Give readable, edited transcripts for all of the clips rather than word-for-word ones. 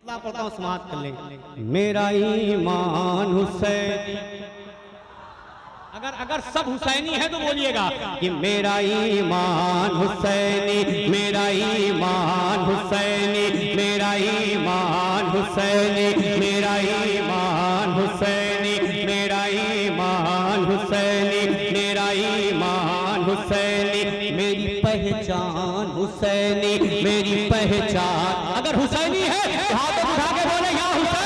मतलब पढ़ता हूँ, समाप्त कर लेंगे। मेरा ईमान हुसैन, अगर सब हुसैनी है तो बोलिएगा कि मेरा ईमान हुसैनी, मेरा ईमान हुसैनी, मेरा ईमान हुसैनी, मेरा ईमान हुसैनी, मेरा ईमान हुसैनी, मेरा ईमान हुसैनी, मेरी पहचान हुसैनी, मेरी पहचान। अगर हुसैनी है तो हाथ उठा के बोले या हुसैन,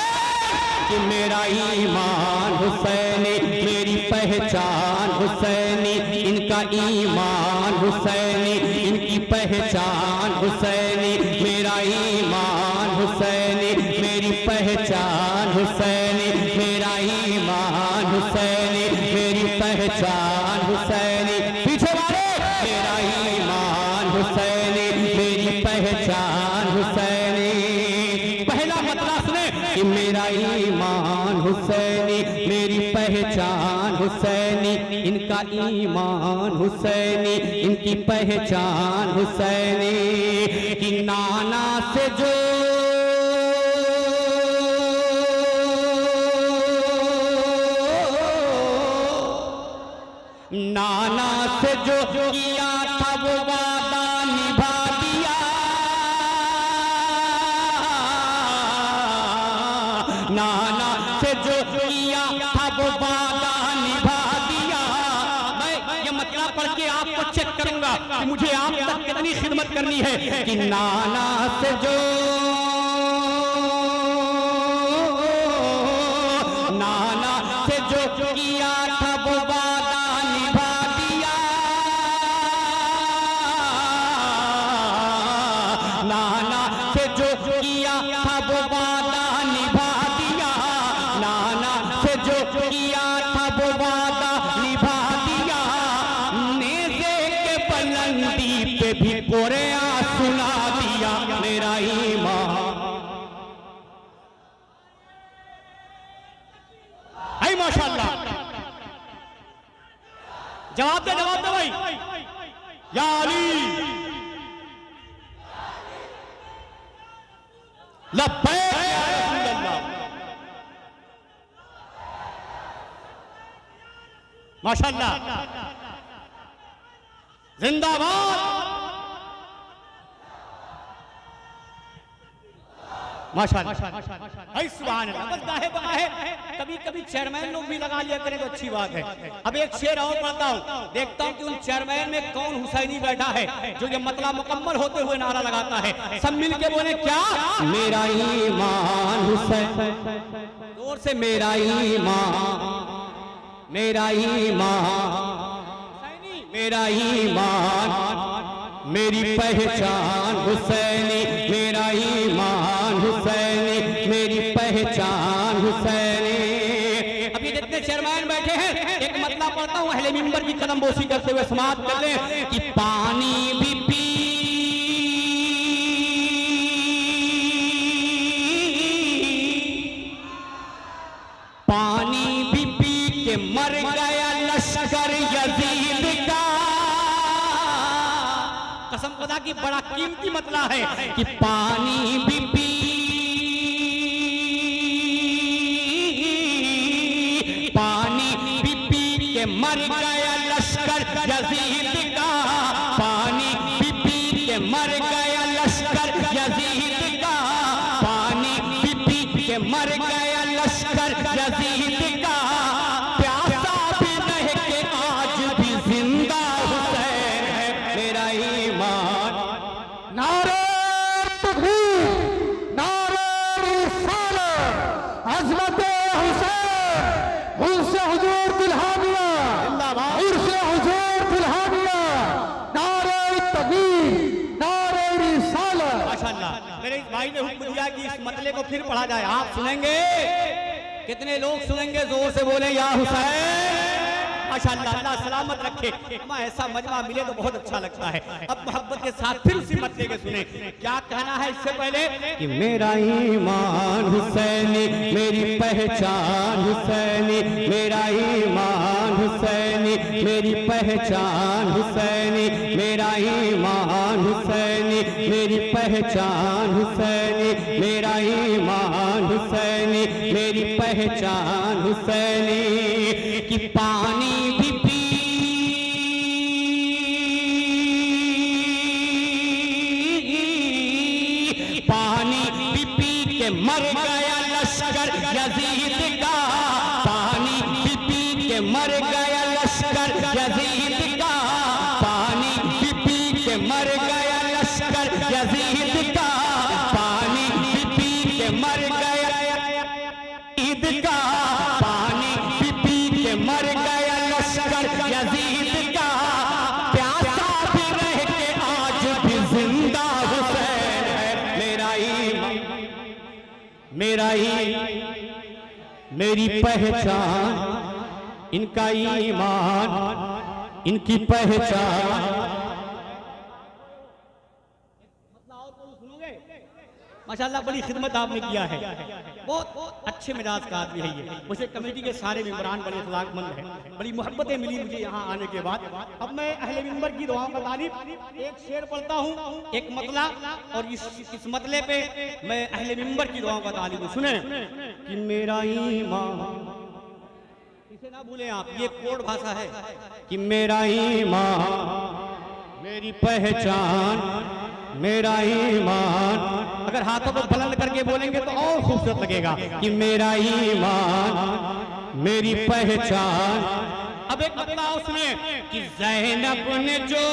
कि मेरा ईमान हुसैनी, मेरी पहचान हुसैनी, इनका ईमान हुसैनी, इनकी पहचान हुसैनी, मेरा ईमान हुसैनी, मेरी पहचान हुसैनी, मेरा ईमान हुसैनी, मेरी पहचान हुसैनी। पीछे वाले, मेरा ईमान हुसैनी, मेरी पहचान हुसैनी। पहला मतलब सुने कि मेरा ईमान हुसैनी, मेरी पहचान हुसैनी, इनका ईमान हुसैनी, इनकी पहचान हुसैनी। कि नाना से जो नाना से जो किया था वो वादा निभा दिया, नाना से जो किया था वो वादा निभा दिया। मैं ये मतलब पढ़ के आपको चेक करूंगा कि मुझे आप तक कितनी खिदमत करनी है। कि नाना से जो, नाना से जो किया था वो वादा निभा दिया, नाना से जो किया था वो वादा निभा दिया, नाना से जो किया था वो वादा निभा दिया। नेज़े के बुलंदी पे भी कोरिया सुना दिया। मेरा ईमान, है माशाअल्लाह। जवाब दे भाई। या अली, लब्बैक या रसूल अल्लाह। माशाअल्लाह, जिंदाबाद, माशाअल्लाह, सुभान अल्लाह। बस दाहे बाहे कभी कभी चेयरमैन लोग भी लगा लिया करें तो अच्छी बात है। अब एक शेर और पढ़ता हूँ, देखता हूँ कि उन चेयरमैन में कौन हुसैनी बैठा है जो ये मतलब मुकम्मल होते हुए नारा लगाता है। सब मिल के बोले क्या? मेरा ईमान हुसैन, जोर से मेरा ईमान, मेरा ईमान, मेरा ईमान, मेरी पहचान हुसैनी, मेरा ईमान हुसैनी, मेरी पहचान हुसैनी। अब ये जितने चेयरमैन बैठे हैं, एक मतलब पढ़ता हूँ, अहले मिंबर की कदम बोसी करते हुए समाप्त कर लें। कि पानी भी पी, पानी भी पी के मर गया लश्कर यजीद का। कसम खुदा की बड़ा कीमती मतला है कि पानी भी पी, पानी भी पी के मर गया लश्कर यजीद का, पानी भी पी के मर गया लश्कर यजीद का, पानी भी पी के मर गया लश्कर यजीद का। प्यासा भी रह के आज भी जिंदा हुसैन है। मेरा ईमान, नारे तकबीर, नारे रिसालत, अज़मत हुसैन, उर्से हुजूर दुल्हानिया, उर्से हुजूर दुल्हानिया, नारे तकबीर, नारे रिसालत। माशाअल्लाह, मेरे इस भाई ने हुक्म दिया कि इस मतले को फिर पढ़ा जाए। आप सुनेंगे? कितने लोग सुनेंगे? जोर से बोले या हुसैन। माशाअल्लाह, अल्लाह सलामत रखे। ऐसा मजमा मिले तो बहुत अच्छा लगता है। अब मोहब्बत के साथ फिर उसी मतले के सुने। क्या कहना है इससे पहले? कि मेरा ईमान हुसैनी, मेरी पहचान हुसैनी, मेरा ईमान हुसैनी, मेरी पहचान हुसैनी, मेरा ईमान हुसैनी, मेरी पहचान हुसैनी, मेरा ईमान हुसैनी, मेरी पहचान हुसैनी। कि पानी भी पी के मर गया लश्कर यजीद का, पानी पी पी के मर गया लश्कर यजीद का, पानी पी पी के मर गया लश्कर यजीद का, पानी पी पी के मर गया ईद का, पानी पी पी के मर गया लश्कर यजीद का। प्यासा भी रह के आज भी जिंदा हुसैन है, मेरा ईमान, मेरा मेरी पहचान, इनका ईमान, इनकी पहचान। माशाल्लाह बड़ी खिदमत आपने किया है, बहुत अच्छे मिजाज का आदमी है ये। मुझे कमेटी के सारे मेंबरान बड़े अखलाकमंद हैं, बड़ी मोहब्बतें मिली मुझे यहाँ आने के बाद। अब मैं अहले मिंबर की दुआओं का तारीफ एक शेर पढ़ता हूँ, एक मतला, और इस मतले पे मैं अहले मिंबर की दुआओं का तारीफ सुने। कि मेरा ईमान, इसे ना भूलें आप, ये कोड भाषा है। कि मेरा ईमान, मेरी पहचान, मेरा ईमान। अगर हाथों को बुलंद करके बोलेंगे तो और खूबसूरत लगेगा। कि मेरा ईमान, मेरी पहचान। अब एक मतलब उसने कि ज़ैनब ने जो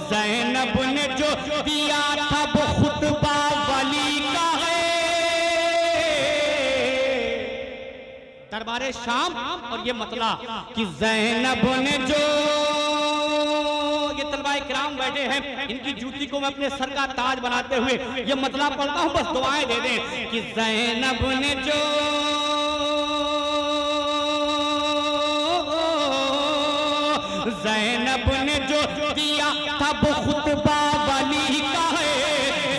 ज़ैनब ने जो दिया था वो खुतबा वली का है। दरबारे शाम और ये मतला कि ज़ैनब ने जो, ये तलबाए किराम बैठे हैं, इनकी जूती को मैं अपने सर का ताज बनाते हुए ये मतला पढ़ता हूँ, बस दुआएं दे दें। कि ज़ैनब ने जो ज़ैनब ने जो दिया था वो खुतबा वली का है।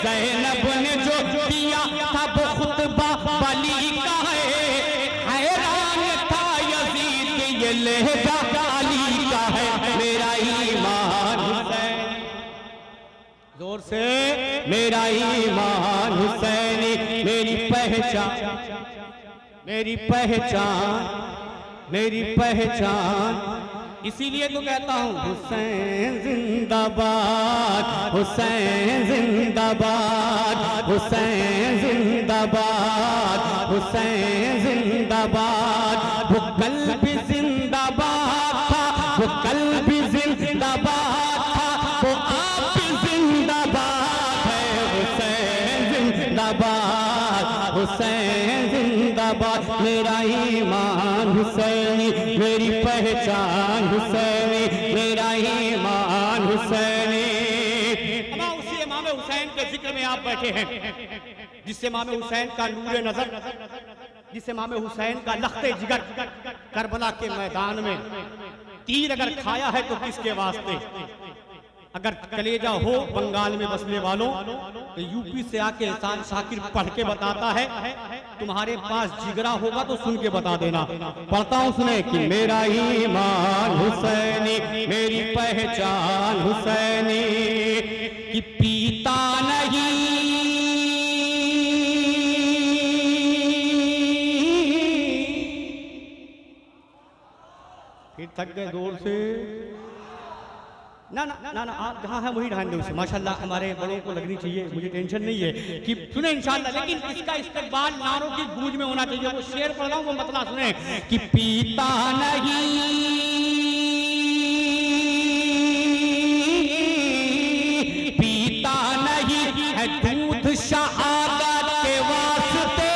ज़ैनब ने जो दिया था वो खुतबा वली का है। हैरान था यजीद ये लहजा अली का है। मेरा ईमान हुसैन, जोर से, मेरा ईमान हुसैनी, मेरी पहचान, मेरी पहचान, मेरी पहचान। इसीलिए तो कहता हूँ हुसैन जिंदाबाद, हुसैन जिंदाबाद, हुसैन जिंदाबाद, हुसैन जिंदाबाद। वो कल भी जिंदाबाद था, वो कल भी जिंदाबाद था, वो आप भी जिंदाबाद है। हुसैन जिंदाबाद, हुसैन जिंदाबाद। मेरा ईमान हुसैनी, मेरी पहचान हुसैनी, मेरा ईमान हुसैनी। अब उसी इमाम हुसैन के जिक्र में आप बैठे हैं, जिससे इमाम हुसैन का नूरे नजर, जिससे इमाम हुसैन का लख्ते जिगर करबला के मैदान में तीर अगर खाया है तो किसके वास्ते। अगर कलेजा हो बंगाल में बसने वालों तो यूपी से आके एहसान शाकिर पढ़ के बताता है, तुम्हारे पास जिगरा होगा तो सुन के बता देना। पढ़ता हूँ सुने। कि मेरा ईमान हुसैनी, मेरी पहचान हुसैनी। कि पीता नहीं फिर थक गए जोर से, ना ना ना ना, आप जहाँ है वही ध्यान दो उसे। माशाल्लाह हमारे बड़ों को लगनी चाहिए, मुझे टेंशन नहीं है कि सुने इंशाल्लाह, लेकिन इसका इस्तेमाल नारों की गूंज में होना चाहिए। वो शेर पढ़ रहा हूँ, वो मतलब सुने। कि पीता नहीं है दूध शहादत के वास्ते,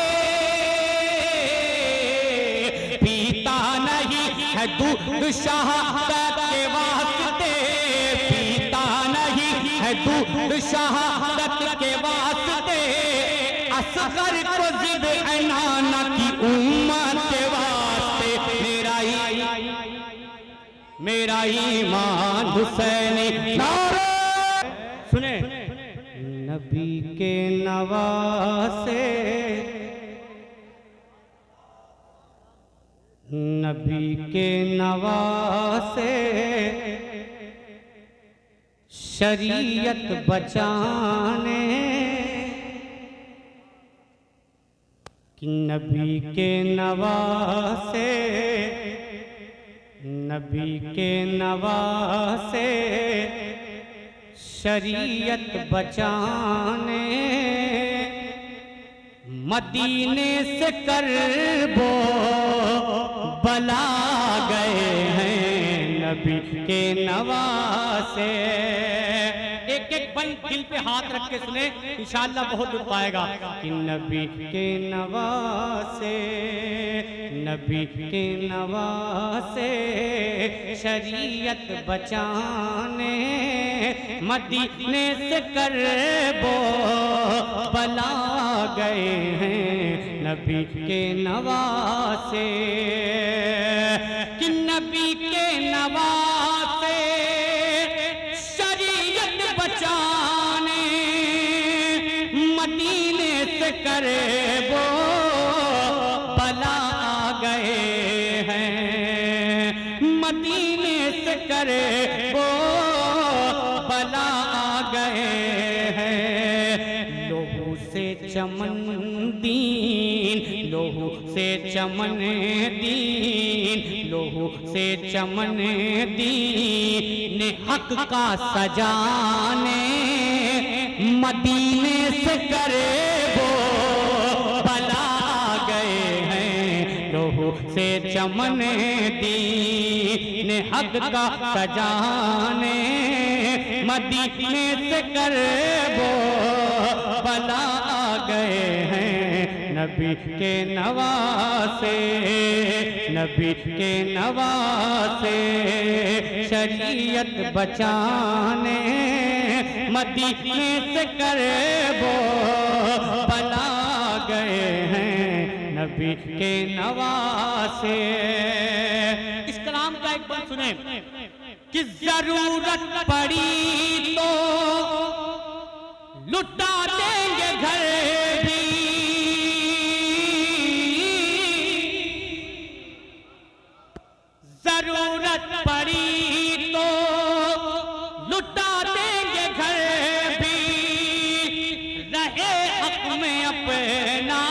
पीता नहीं है दूध शहादत के वास्ते, पीता नहीं है दूध शहादत के वास्ते। असगर को जिद नाना की उम्मत के वास्ते। मेरा ईमान हुसैनी। नारे सुने, नबी के नवासे, नबी के नवासे शरीयत बचाने, कि नबी के नवासे, नबी के नवासे शरीयत बचाने, मदीने से करबो बला गए हैं नबी के नवासे। एक एक बन दिल पे हाथ रख के सुने, इंशाअल्लाह बहुत दुख पाएगा। कि नबी के नवासे, नबी के नवासे शरीयत बचाने, मदीने से करबो बला गए हैं नबी के नवासे। कि नबी के नवासे शरीयत बचाने, मदीने से करबो बला गए हैं, मदीने से करबो बला गए हैं। लोहू से चमन दीन, लोहू से चमन दीन, लोहू से चमन दीन हक का सजाने, मदीने से करबो बला गए हैं। लोहू से चमन दीन हक का सजाने, मदीने से करबो बला गए हैं नबी के नवासे, नबी के नवासे शरीयत बचाने, मदीने से करबो बला गए हैं नबी के नवासे। इस कलाम का एक बात सुने कि जरूरत पड़ी तो लुटा देंगे घर भी, जरूरत पड़ी तो लुटा देंगे घर भी, रहे हक में अपना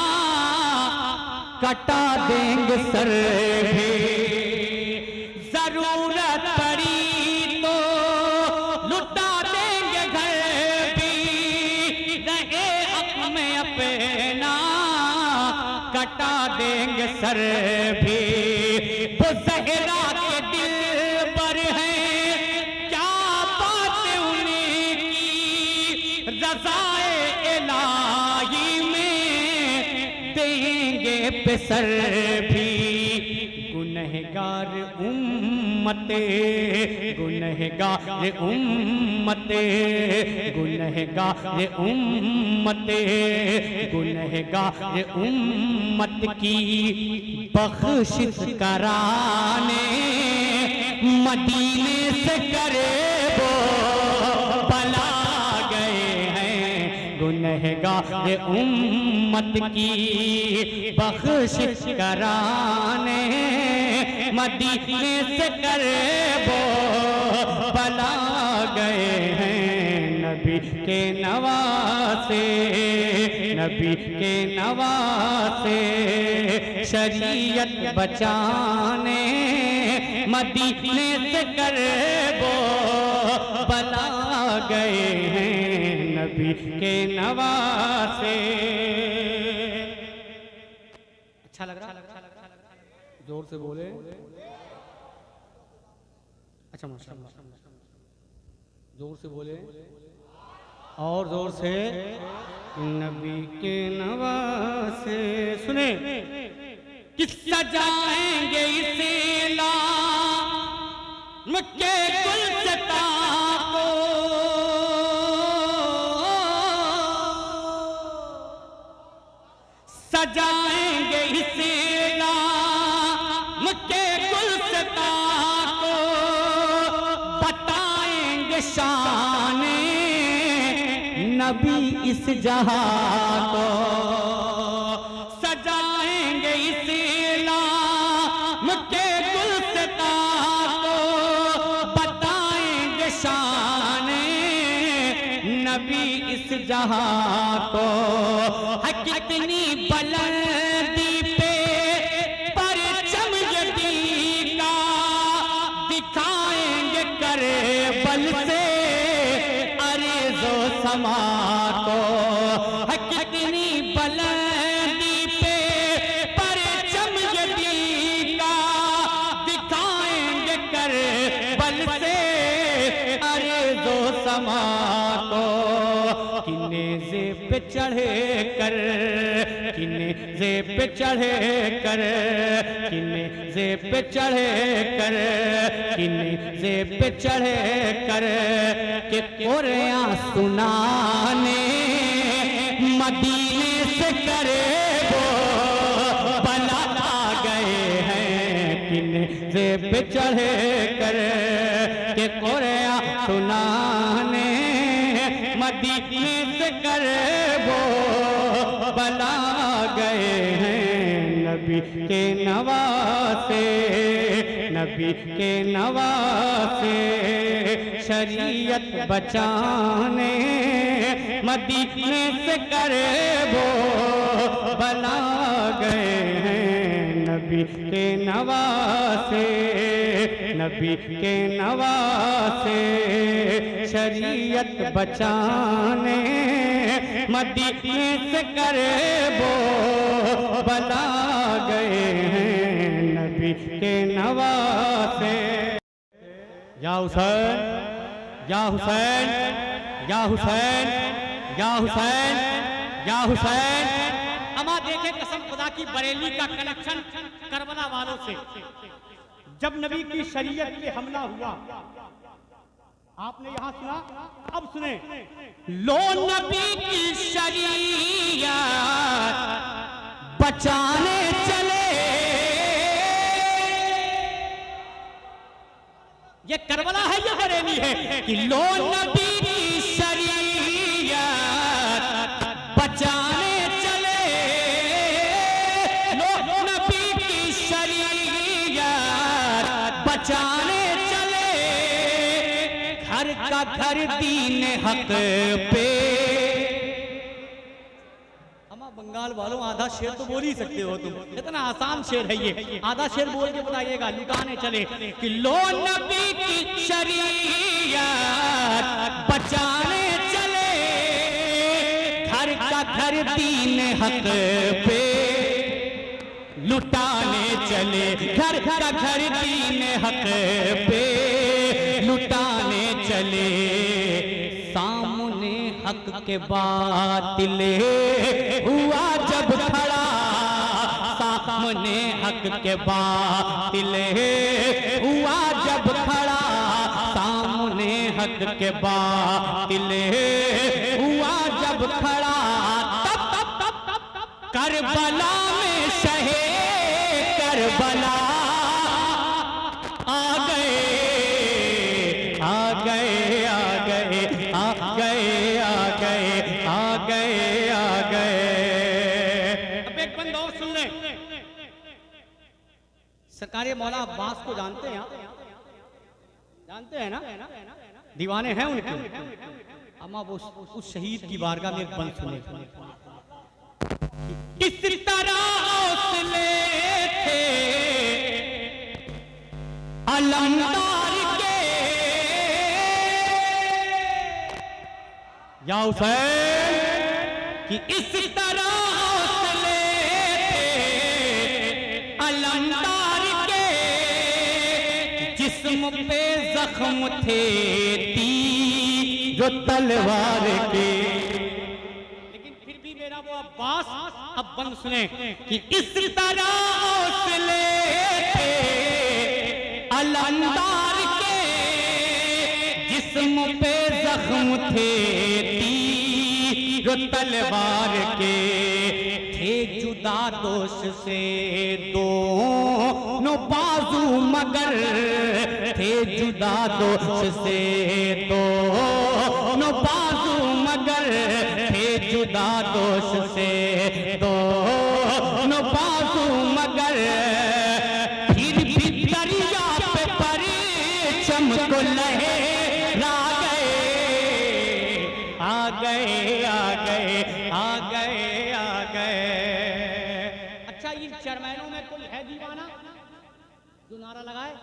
कटा देंगे सर भी। जरूरत पड़ी तो लुटा देंगे घर भी, रहे हक में अपना कटा देंगे सर भी। वो ज़हरा के दिल पर है क्या बात उनकी, रज़ाए इलाही में देंगे पे सर भी। गुनहगार उम्मते, गुनहगार उम्मते, गुनहगार उम्मते, गुनहगार उम्मत की बख्शिश कराने, मदीने से करबो बला गए हैं। गुनहगार उम्मत की बख्शिश कराने, मदीने से करबो बला गए हैं नबी के नवासे, नबी के नवासे शरीयत बचाने, मदीने से करबो बला गए हैं नबी के नवासे। अच्छा लग रहा? जोर से बोले। अच्छा माशाअल्लाह, जोर से बोले और जोर से। नबी के नवासे सुने कि सजाएंगे इसे लाम के गुलशता को, सजाएंगे इसे लाम के गुलशता को, बताएंगे शान नबी इस जहां को सजाएंगे इस्लाम के गुलसिता को बताएंगे शान नबी इस जहां को है कितनी बुलंदी पे परचम यदी का दिखाएंगे करे बल से अरेज़ो समा को है कितनी बुलंदी पे परचम यदी का दिखाएंगे करे बल से अरेज़ो समा को किन्ने पे चढ़े कर किन्ने पे चढ़े कर किन्ने पे चढ़े कर किन्ने पे चढ़े कर के कोरिया सुनाने मदीने से करे वो बला आ गए हैं किन्ने पे चढ़े कर के कोरिया सुनाने मदीने से करे वो बला गए हैं नबी के नवासे नबी के नवासे शरीयत बचाने मदीने से करे वो बला गए हैं नबी के नवासे नबी के नवासे शरीयत बचाने मदीने से करे वो बला गए हैं नबी के नवासे। या हुसैन या हुसैन या हुसैन या हुसैन या हुसैन। अमा देखे कसम खुदा की बरेली का कनेक्शन करबला वालों से। जब नबी की शरीयत पे हमला हुआ आपने यहां सुना, अब सुने। लो नबी की शरीयत बचाने चले, ये करबला है या बरेली है कि लो नबी की शरीयत बचाने चले, लो नबी की शरीयत बचाने चले, घर का घर दीन हक पे। बंगाल वालों आधा शेर तो बोल ही सकते हो तुम, इतना आसान शेर है ये। आधा शेर बोल के बताइएगा। लुटाने चले कि लो नबी की शरीयत बचाने चले, घर का घर दीन हक पे लुटाने चले, घर का घर दीन हक पे लुटाने चले। सामने हक के बातिल हुआ जब खड़ा, सामने हक के बातिल हुआ जब खड़ा, सामने हक के बातिल हुआ जब खड़ा, तब करबला में शहे करबला आ गए आ गए आ गए आ गए आ गए आ गए आ गए। अब एक बंद और सुन ले। सरकारे मौला अब्बास को जानते हैं, जानते हैं ना, दीवाने हैं उनके। अम्मा वो उस शहीद की बारगाह में एक बंद सुने। इस तरह हौसले थे अलमदार के, या हुसैन कि इस तरह हौसले थे अलमदार के, जिस्म पे जख्म थे तीर जो तलवार के। लेकिन फिर भी मेरा वो अब्बास, अब बंद सुने कि इस तरह हौसले थे अलमदार के, जिस्म पे जख्म थे तीर तलवार के, थे जुदा दोष से दोनों बाजू मगर, थे जुदा दोष से दोनों बाजू मगर, दादोश से दोनों बाजू मगर फिर भी दरिया पे परचम को लहरा गए, आ गए आ गए आ गए आ गए। अच्छा, इन चेयरमैनों में कोई है दीवाना जो नारा लगाए?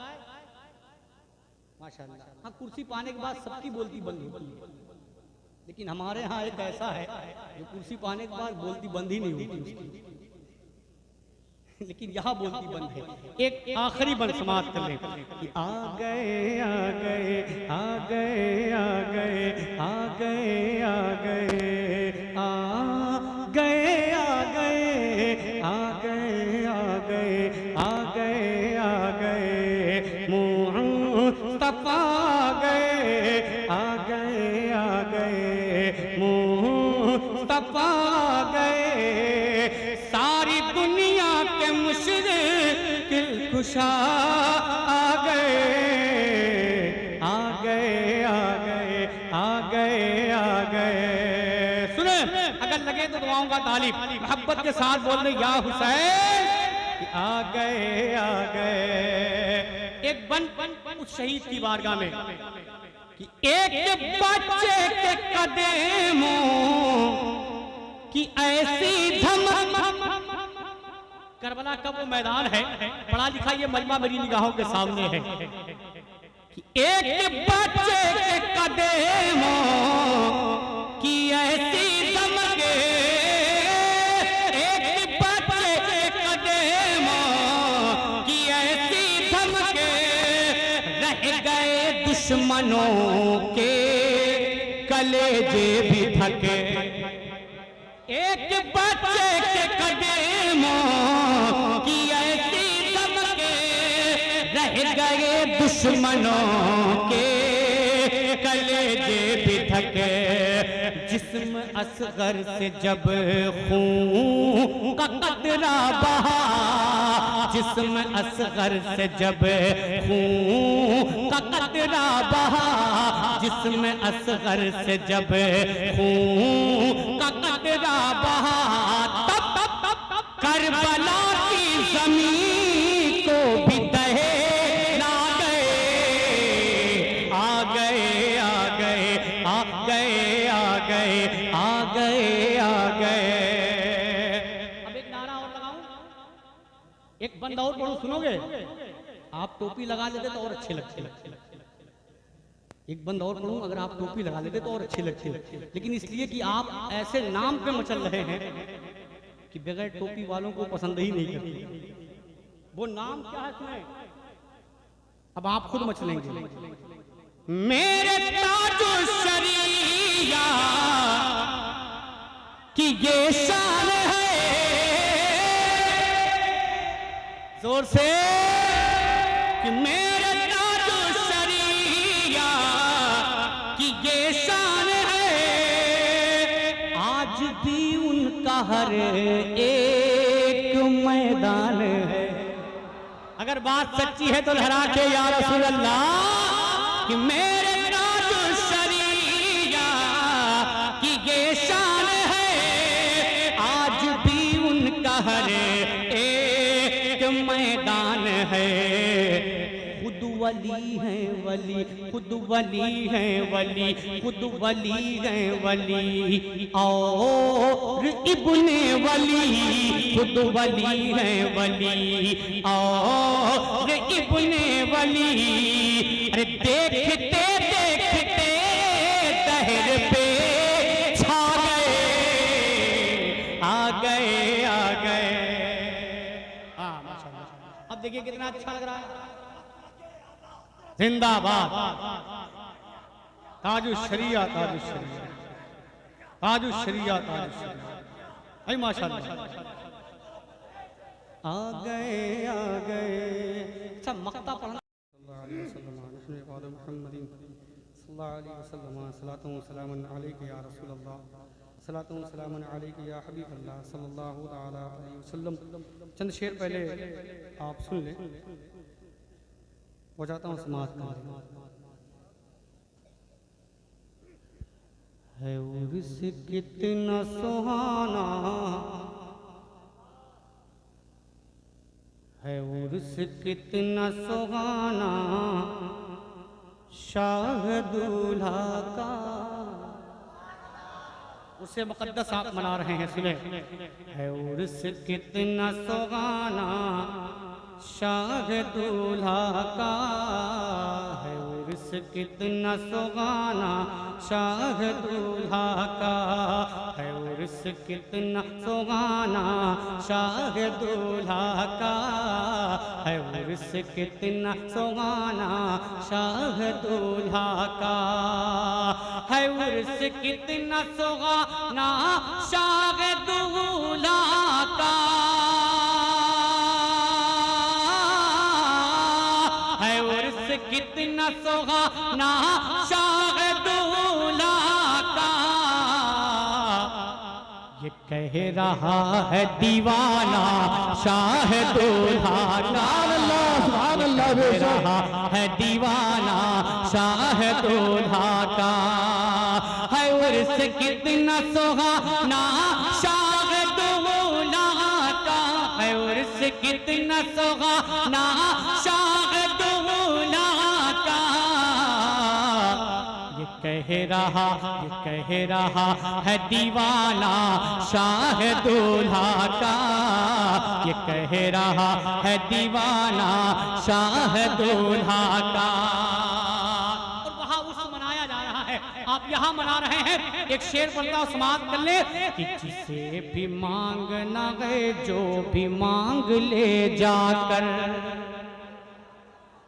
माशाल्लाह। हाँ, कुर्सी पाने के बाद सबकी बोलती बंद होती है, लेकिन हमारे यहाँ एक ऐसा है जो कुर्सी पाने के बाद बोलती बंद ही नहीं होती उसकी। लेकिन यहाँ बोलती बंद है। एक आखिरी बंद समाप्त कर ले। आ गए आ गए आ गए आ गए आ गए आ गए आ गए आ गए आ गए आ गए आ गए आ गए मुस्तफा गए, आ गए आ गए मुस्तफा गए। सारी दुनिया के मुश्किल कुशा आ गए, आ गए आ गए आ गए आ गए। सुने, अगर लगे तो दुआओं का तालिब मोहब्बत के साथ बोल दे या हुसैन, आ गए आ गए। एक बन उस शहीद की बारगाह में कि एक बच्चे के कदमों की ऐसी धमक। करबला का वो मैदान है, पढ़ा लिखा ये मजमा मेरी निगाहों के सामने है कि एक बच्चे के कदमों की ऐसी धमक, एक बच्चे के कदमों की ऐसी धमक, रह गए दुश्मनों के कलेजे भी थके। एक बच्चे के कदमों की ऐसी धमक, रह गए दुश्मनों के कलेजे भी थके। जिस्म असगर से जब खून का कतरा बहा, जिस्म असगर से जब खून का कतरा बहा, जिस्म असगर से जब खून का कतरा बहा, तब करबला की जमीन को भी दहला गए, आ गए आ गए आ गए आ गए आ गए आ गए। अब एक नारा और लगाऊं, एक बंद और पढ़ूं, सुनोगे? आप टोपी लगा लेते तो और अच्छे लगते। एक बंद और पढ़ूं, अगर आप टोपी लगा लेते तो और अच्छे लगते, लेकिन इसलिए कि आप ऐसे नाम पे मचल रहे हैं कि बगैर टोपी वालों को पसंद ही नहीं करते। वो नाम क्या है सुने, अब आप खुद मचलेंगे। मेरे ताजो शरीया की ये शान है, जोर से कि मेरे ताजो शरीया की ये शान है। आज भी उनका हर एक मैदान है। अगर बात सच्ची है तो लहरा के या रसूल अल्लाह कि मेरे ताजो शरीया की ये शान है। आज भी उनका हर एक मैदान है। खुद वली है वली, खुद वली है वली, खुद वली है वली और इब्ने वली, खुद वली है वली और इब्ने वली। अरे देखते देखते दहर पे छा गए, आ गए आ गए। हाँ माशाअल्लाह। अब देखिए कितना अच्छा लग रहा है। जिंदाबाद ताजु शरिया, ताजु शरिया, ताजु शरिया, ताजु शरिया। आई माशाअल्लाह। आ गए आ गए। अच्छा मक्ता पढ़ना। चंद शेर पहले आप सुन लें, हो जाता हूँ समाज का। है उर्स कितना सुहाना, है उर्स कितना सुहाना, शाह दूल्हा का। उसे मुकद्दस आप मना रहे हैं, सुने। है उर्स कितना सुहाना, शाह दूल्हा का। है उर्स कितना सुहाना, शाह दूल्हा का। है उर्स कितना सुहाना, शाह दूल्हा का। है उर्स कितना सुहाना, शाह दूल्हा का। है उर्स कितना सुहाना, शाह दूल्हा का। है उर्स कितना सुहाना, शाह दूल्हा का। ये कह रहा है दीवाना, शाह दूल्हा का। सुभान अल्लाह, कह रहा है दीवाना, शाह दूल्हा का। है उर्स कितना सुहाना, शाह दूल्हा का। है उर्स कितना सुहाना, शाह दूल्हा का। ये कह रहा है दीवाना, शाह दूल्हा का। ये कह रहा है दीवाना, शाह दूल्हा का। और वहां उर्स मनाया जा रहा है, आप यहाँ मना रहे हैं। एक शेर पढ़ता समाप्त कर ले कि जिसे भी मांगना है, जो भी मांग ले जाकर।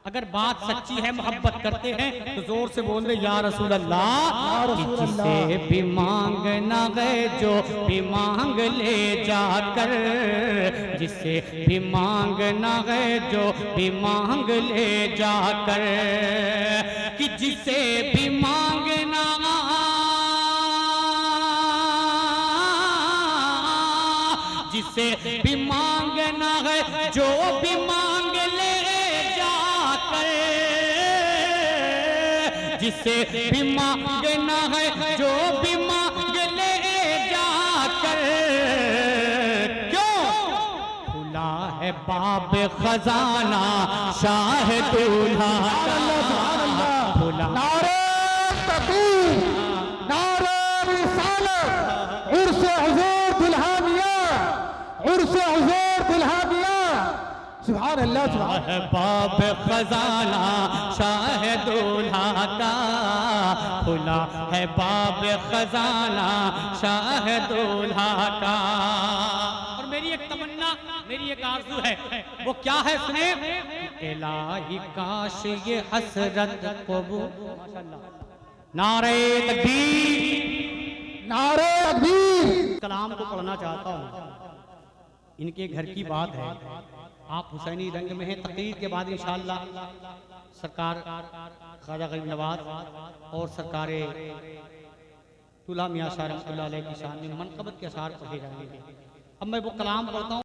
अगर बात सच्ची है, मोहब्बत करते हैं, तो जोर से बोल दे या रसूल अल्लाह। कि जिसे भी मांगना है, जो भी मांग ले जाकर। जिसे भी मांगना है, जो भी मांग ले जाकर। कि जिसे भी मांगना, जिसे भी मांगना है, जो भी मांग ले जाकर। जिसे भी मांगना है, जो भी मांग ले जाकर। क्यों खुला है बाब खजाना, शाह दूल्हा का। खुला नारे तकबीर, नारे रिसालत, उर्स हुजूर दुल्हा मियां, उर्स हुजूर दुल्हा मियां। सुभान अल्लाह, सुभान है बाब खजाना, शाह दूल्हा का। खुला है बाब खजाना, शाह दूल्हा का। और मेरी एक तमन्ना, मेरी एक आरज़ू है, वो क्या है सुने। इलाही काश ये हसरत कबूल। नारे तकबीर, नारे तकबीर। कलाम को पढ़ना चाहता हूँ। इनके घर की बात है, आप हुसैनी रंग में हैं। तकरीर के बाद इंशाअल्लाह सरकार ख्वाजा गरीब नवाज और सरकार तुला मियां शाह रहमतुल्लाह अलैह की शान में मनक़बत के अशार पढ़े जाएंगे। अब मैं वो कलाम पढ़ता हूँ।